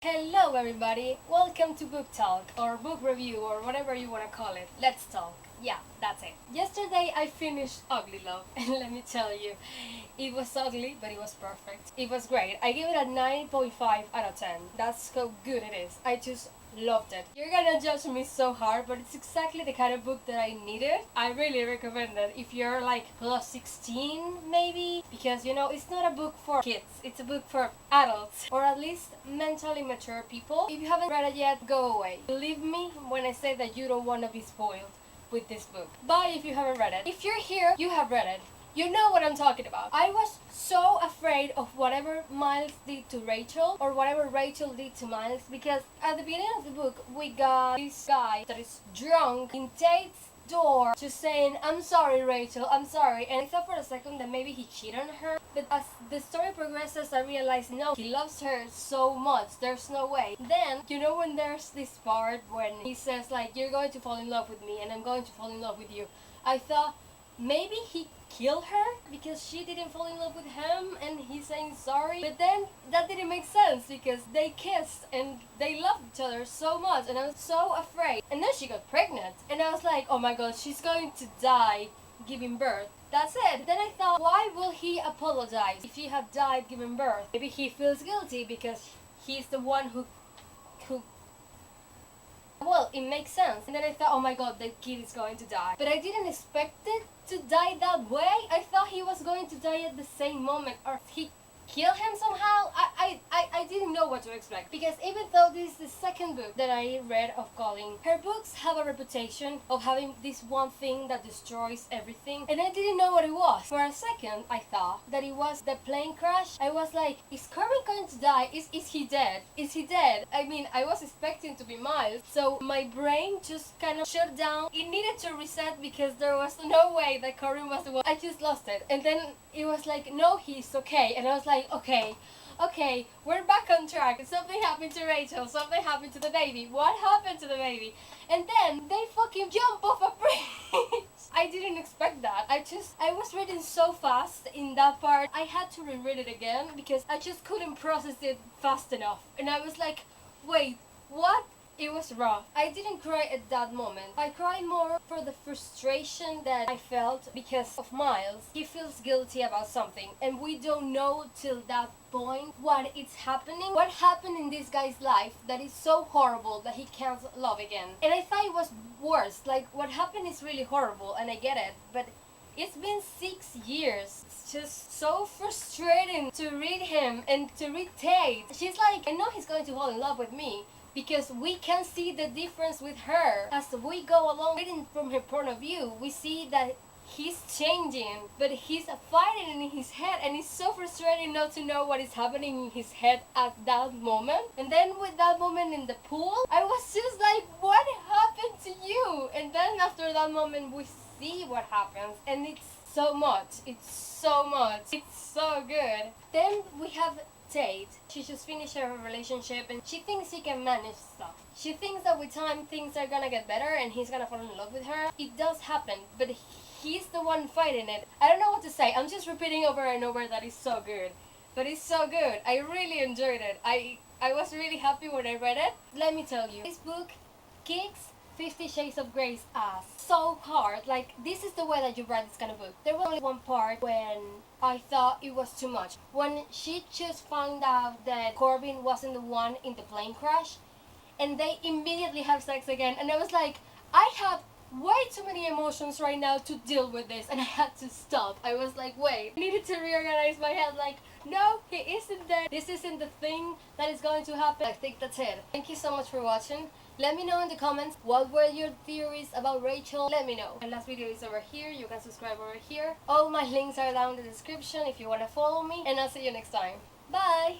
Hello everybody, welcome to Book Talk or Book Review or whatever you want to call it. Let's talk. Yeah, that's it. Yesterday I finished Ugly Love and let me tell you, it was ugly but it was perfect. It was great. I give it a 9.5 out of 10. That's how good it is. I just loved it. You're gonna judge me so hard, but it's exactly the kind of book that I needed. I really recommend it if you're like plus 16 maybe, because it's not a book for kids, it's a book for adults or at least mentally mature people. If you haven't read it yet, go away. Believe me when I say that you don't want to be spoiled with this book. But if you haven't read it, if you're here, you have read it. You know what I'm talking about. I was so afraid of whatever Miles did to Rachel or whatever Rachel did to Miles, because at the beginning of the book we got this guy that is drunk in Tate's door just saying, "I'm sorry Rachel, I'm sorry," and I thought for a second that maybe he cheated on her, but as the story progresses I realized no, he loves her so much, there's no way. Then when there's this part when he says like, "You're going to fall in love with me and I'm going to fall in love with you," I thought maybe he killed her because she didn't fall in love with him and he's saying sorry. But then that didn't make sense because they kissed and they loved each other so much and I was so afraid. And then she got pregnant and I was like, oh my god, she's going to die giving birth. That's it. Then I thought, why will he apologize if she had died giving birth? Maybe he feels guilty because he's the one who well, it makes sense. And then I thought, oh my god, the kid is going to die. But I didn't expect it to die that way. I thought he was going to die at the same moment, or he kill him somehow. I didn't know what to expect, because even though this is the second book that I read of Colleen, her books have a reputation of having this one thing that destroys everything, and I didn't know what it was. For a second I thought that it was the plane crash. I was like, is Corbin going to die? Is he dead? Is he dead? I mean, I was expecting to be Miles, so my brain just kind of shut down. It needed to reset because there was no way that Corbin was the one. I just lost it, and then it was like, no, he's okay, and I was like, okay, we're back on track. Something happened to Rachel, something happened to the baby. What happened to the baby? And then they fucking jump off a bridge. I didn't expect that. I was reading so fast in that part. I had to reread it again because I just couldn't process it fast enough. And I was like, wait, what? It was rough. I didn't cry at that moment. I cried more for the frustration that I felt because of Miles. He feels guilty about something and we don't know till that point what is happening. What happened in this guy's life that is so horrible that he can't love again. And I thought it was worse. Like, what happened is really horrible and I get it, but it's been 6 years. It's just so frustrating to read him and to read Tate. She's like, I know he's going to fall in love with me, because we can see the difference with her. As we go along reading from her point of view, we see that he's changing, but he's fighting in his head, and it's so frustrating not to know what is happening in his head at that moment. And then with that moment in the pool, I was just like, what happened to you? And then after that moment we see what happens, and it's so much, it's so good. Then we have Tate. She just finished her relationship and she thinks she can manage stuff. She thinks that with time things are gonna get better and he's gonna fall in love with her. It does happen, but he's the one fighting it. I don't know what to say. I'm just repeating over and over that it's so good. But it's so good. I really enjoyed it. I was really happy when I read it. Let me tell you, this book kicks 50 Shades of Grey's ass so hard. Like, this is the way that you write this kind of book. There was only one part when I thought it was too much. When she just found out that Corbin wasn't the one in the plane crash and they immediately have sex again, and I was like, I have way too many emotions right now to deal with this, and I had to stop. I was like, wait, I needed to reorganize my head. Like, no, he isn't dead. This isn't the thing that is going to happen. I think that's it. Thank you so much for watching. Let me know in the comments what were your theories about Rachel. Let me know. My last video is over here. You can subscribe over here. All my links are down in the description if you want to follow me. And I'll see you next time. Bye!